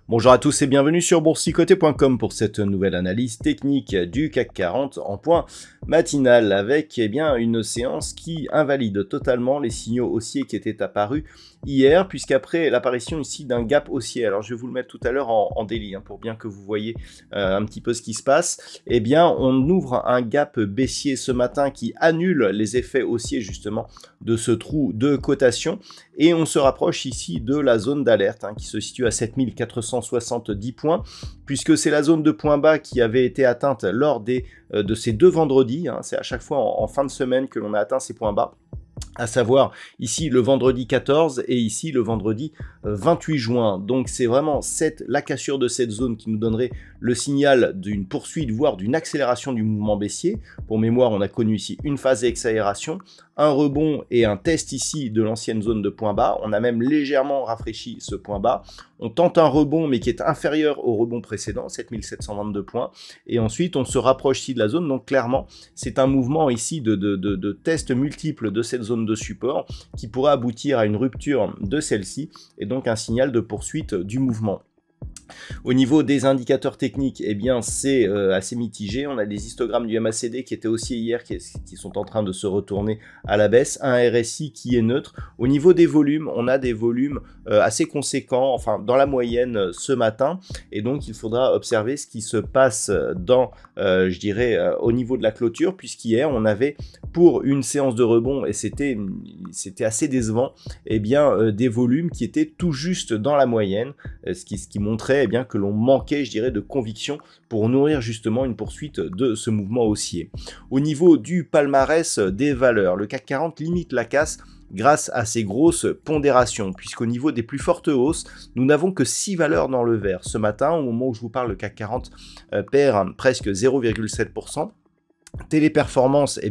Bonjour à tous et bienvenue sur boursicoté.com pour cette nouvelle analyse technique du CAC 40 en point matinal avec une séance qui invalide totalement les signaux haussiers qui étaient apparus hier, puisqu'après l'apparition ici d'un gap haussier, alors je vais vous le mettre tout à l'heure en daily pour bien que vous voyez un petit peu ce qui se passe, on ouvre un gap baissier ce matin qui annule les effets haussiers justement de ce trou de cotation et on se rapproche ici de la zone d'alerte qui se situe à 7470 points, puisque c'est la zone de point bas qui avait été atteinte lors de ces deux vendredis, c'est à chaque fois en fin de semaine que l'on a atteint ces points bas, à savoir ici le vendredi 14 et ici le vendredi 28 juin. Donc c'est vraiment la cassure de cette zone qui nous donnerait le signal d'une poursuite, voire d'une accélération du mouvement baissier. Pour mémoire, on a connu ici une phase d'accélération, un rebond et un test ici de l'ancienne zone de point bas. On a même légèrement rafraîchi ce point bas. On tente un rebond mais qui est inférieur au rebond précédent, 7722 points. Et ensuite, on se rapproche ici de la zone. Donc clairement, c'est un mouvement ici de tests multiples de cette zone de support qui pourrait aboutir à une rupture de celle-ci et donc un signal de poursuite du mouvement. Au niveau des indicateurs techniques, c'est assez mitigé. On a des histogrammes du MACD qui étaient haussiers hier, qui sont en train de se retourner à la baisse. Un RSI qui est neutre. Au niveau des volumes, on a des volumes assez conséquents, enfin dans la moyenne ce matin. Et donc, il faudra observer ce qui se passe dans, au niveau de la clôture, puisqu'hier, on avait pour une séance de rebond, et c'était assez décevant, des volumes qui étaient tout juste dans la moyenne, ce qui montrait que l'on manquait, de conviction pour nourrir justement une poursuite de ce mouvement haussier. Au niveau du palmarès des valeurs, le CAC 40 limite la casse grâce à ces grosses pondérations, puisqu'au niveau des plus fortes hausses, nous n'avons que 6 valeurs dans le vert. Ce matin, au moment où je vous parle, le CAC 40 perd presque 0,7%. Téléperformance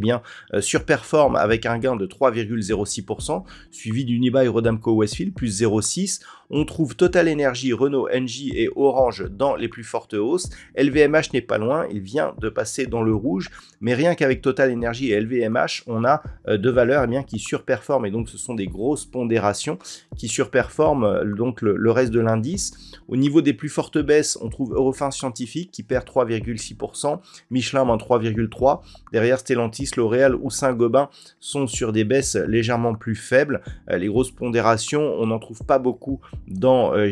surperforme avec un gain de 3,06%, suivi d'Unibail Rodamco Westfield plus 0,6%. On trouve Total Energy, Renault, Engie et Orange dans les plus fortes hausses. LVMH n'est pas loin, il vient de passer dans le rouge, mais rien qu'avec Total Energy et LVMH, on a deux valeurs qui surperforment, et donc ce sont des grosses pondérations qui surperforment donc le reste de l'indice. Au niveau des plus fortes baisses, on trouve Eurofins Scientifique qui perd 3,6%, Michelin moins 3,3%, derrière Stellantis, L'Oréal ou Saint-Gobain sont sur des baisses légèrement plus faibles. Les grosses pondérations, on n'en trouve pas beaucoup dans, la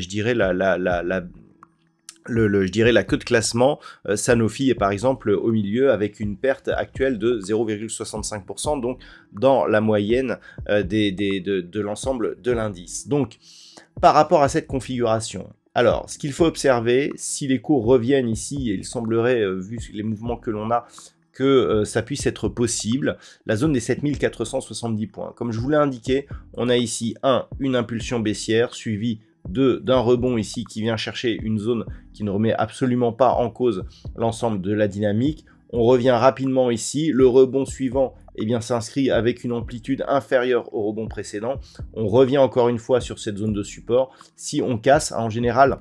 queue de classement. Sanofi est par exemple au milieu avec une perte actuelle de 0,65%, donc dans la moyenne de l'ensemble de l'indice. Donc, par rapport à cette configuration, alors, ce qu'il faut observer, si les cours reviennent ici, et il semblerait, vu les mouvements que l'on a, que ça puisse être possible, la zone des 7470 points. Comme je vous l'ai indiqué, on a ici une impulsion baissière, suivie d'un rebond ici qui vient chercher une zone qui ne remet absolument pas en cause l'ensemble de la dynamique. On revient rapidement ici, le rebond suivant s'inscrit avec une amplitude inférieure au rebond précédent. On revient encore une fois sur cette zone de support. Si on casse, en général,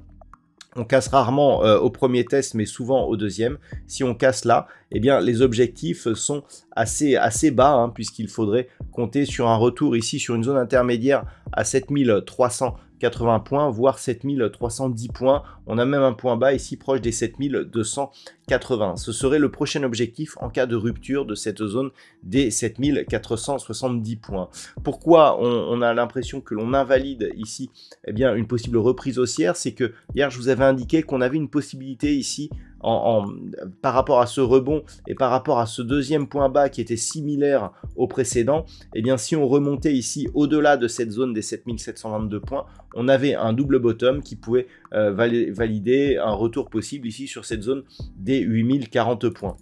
on casse rarement au premier test, mais souvent au deuxième. Si on casse là, les objectifs sont assez bas, puisqu'il faudrait compter sur un retour ici sur une zone intermédiaire à 7380 points, voire 7310 points. On a même un point bas ici proche des 7280. Ce serait le prochain objectif en cas de rupture de cette zone des 7470 points. Pourquoi on a l'impression que l'on invalide ici une possible reprise haussière? C'est que hier je vous avais indiqué qu'on avait une possibilité ici par rapport à ce rebond et par rapport à ce deuxième point bas qui était similaire au précédent, si on remontait ici au-delà de cette zone des 7722 points, on avait un double bottom qui pouvait valider un retour possible ici sur cette zone des 8040 points.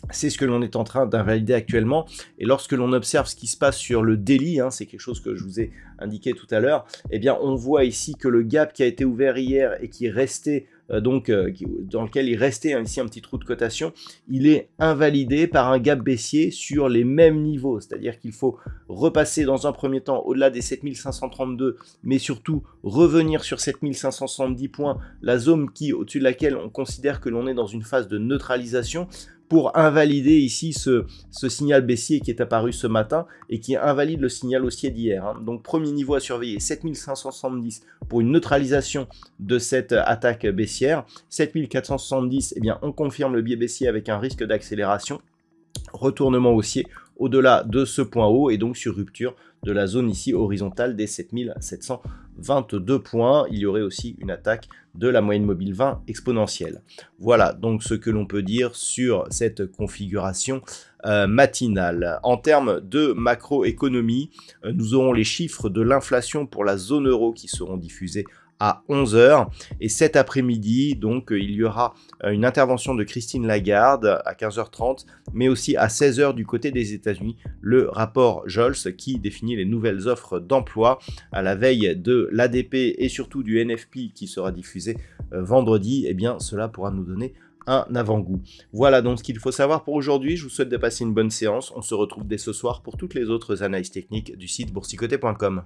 C'est ce que l'on est en train d'invalider actuellement, et lorsque l'on observe ce qui se passe sur le daily, c'est quelque chose que je vous ai indiqué tout à l'heure, on voit ici que le gap qui a été ouvert hier et qui est resté dans lequel il restait ici un petit trou de cotation, il est invalidé par un gap baissier sur les mêmes niveaux. C'est-à-dire qu'il faut repasser dans un premier temps au-delà des 7532, mais surtout revenir sur 7570 points, la zone au-dessus de laquelle on considère que l'on est dans une phase de neutralisation, pour invalider ici ce signal baissier qui est apparu ce matin et qui invalide le signal haussier d'hier. Donc premier niveau à surveiller, 7570 pour une neutralisation de cette attaque baissière. 7470, eh bien, on confirme le biais baissier avec un risque d'accélération. Retournement haussier au-delà de ce point haut et donc sur rupture de la zone ici horizontale des 7722 points. Il y aurait aussi une attaque de la moyenne mobile 20 exponentielle. Voilà donc ce que l'on peut dire sur cette configuration matinale. En termes de macroéconomie, nous aurons les chiffres de l'inflation pour la zone euro qui seront diffusés à 11 h et cet après-midi donc il y aura une intervention de Christine Lagarde à 15h30 mais aussi à 16 h du côté des États-Unis le rapport Jolts qui définit les nouvelles offres d'emploi à la veille de l'ADP et surtout du NFP qui sera diffusé vendredi. Et bien cela pourra nous donner un avant-goût. Voilà donc ce qu'il faut savoir pour aujourd'hui. Je vous souhaite de passer une bonne séance. On se retrouve dès ce soir pour toutes les autres analyses techniques du site boursicoté.com.